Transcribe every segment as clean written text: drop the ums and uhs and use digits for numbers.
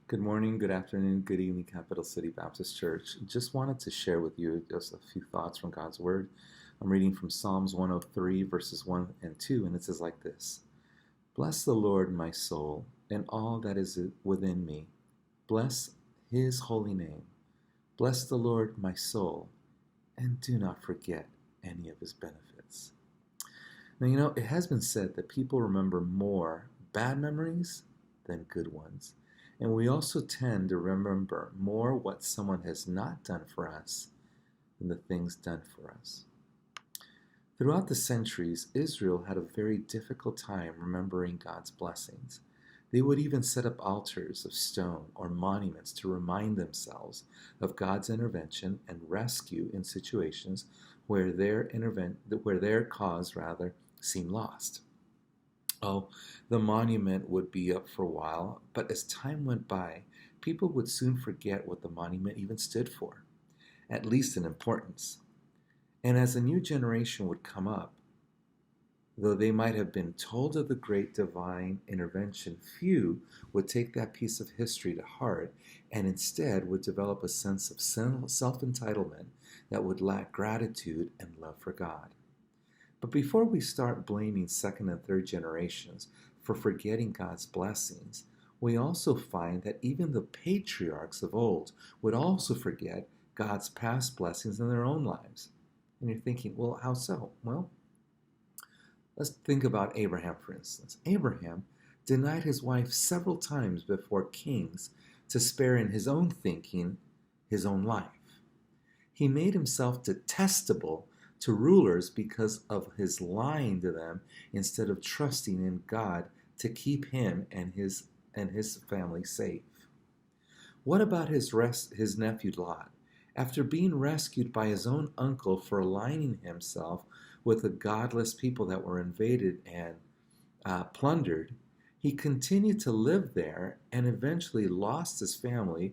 Good morning, good afternoon, good evening, Capital City Baptist Church. Just wanted to share with you just a few thoughts from God's Word. I'm reading from Psalms 103, verses 1 and 2, and it says like this: Bless the Lord, my soul, and all that is within me. Bless his holy name. Bless the Lord, my soul, and do not forget any of his benefits. Now, it has been said that people remember more bad memories than good ones. And we also tend to remember more what someone has not done for us than the things done for us. Throughout the centuries, Israel had a very difficult time remembering God's blessings. They would even set up altars of stone or monuments to remind themselves of God's intervention and rescue in situations where their cause seemed lost. Oh, the monument would be up for a while, but as time went by, people would soon forget what the monument even stood for, at least in importance. And as a new generation would come up, though they might have been told of the great divine intervention, few would take that piece of history to heart and instead would develop a sense of self-entitlement that would lack gratitude and love for God. But before we start blaming second and third generations for forgetting God's blessings, we also find that even the patriarchs of old would also forget God's past blessings in their own lives. And you're thinking, well, how so? Well, let's think about Abraham, for instance. Abraham denied his wife several times before kings to spare in his own thinking his own life. He made himself detestable to rulers because of his lying to them instead of trusting in God to keep him and his family safe. What about his nephew Lot? After being rescued by his own uncle for aligning himself with the godless people that were invaded and plundered, he continued to live there and eventually lost his family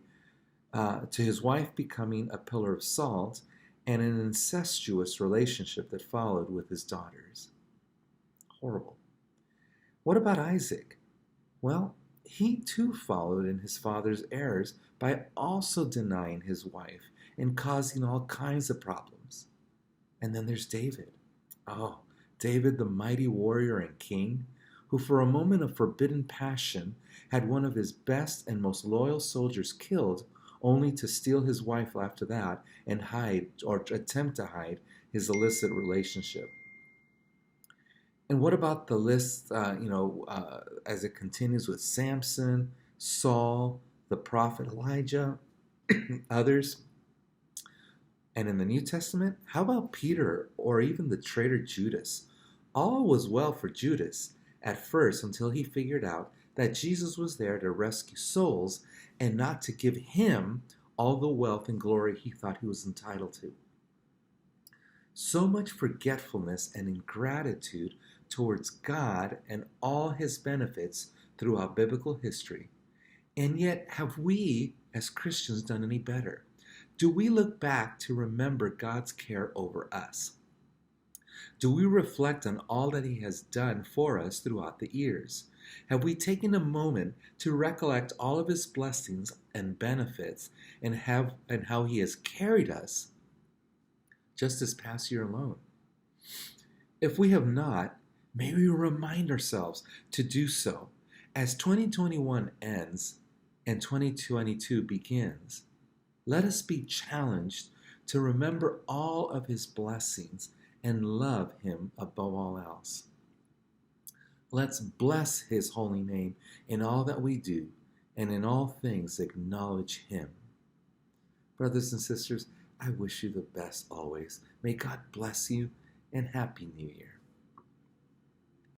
to his wife becoming a pillar of salt and an incestuous relationship that followed with his daughters. Horrible. What about Isaac? Well, he too followed in his father's errors by also denying his wife and causing all kinds of problems. And then there's David. Oh, David, the mighty warrior and king, who for a moment of forbidden passion had one of his best and most loyal soldiers killed, only to steal his wife after that and hide or attempt to hide his illicit relationship. And what about the list, as it continues with Samson, Saul, the prophet Elijah, others? And in the New Testament, how about Peter or even the traitor Judas? All was well for Judas at first until he figured out that Jesus was there to rescue souls and not to give him all the wealth and glory he thought he was entitled to. So much forgetfulness and ingratitude towards God and all his benefits throughout biblical history. And yet, have we as Christians done any better? Do we look back to remember God's care over us? Do we reflect on all that he has done for us throughout the years? Have we taken a moment to recollect all of his blessings and benefits and how he has carried us just this past year alone? If we have not, may we remind ourselves to do so as 2021 ends and 2022 begins. Let us be challenged to remember all of his blessings and love him above all else. Let's bless his holy name in all that we do, and in all things acknowledge him. Brothers and sisters, I wish you the best always. May God bless you, and Happy New Year.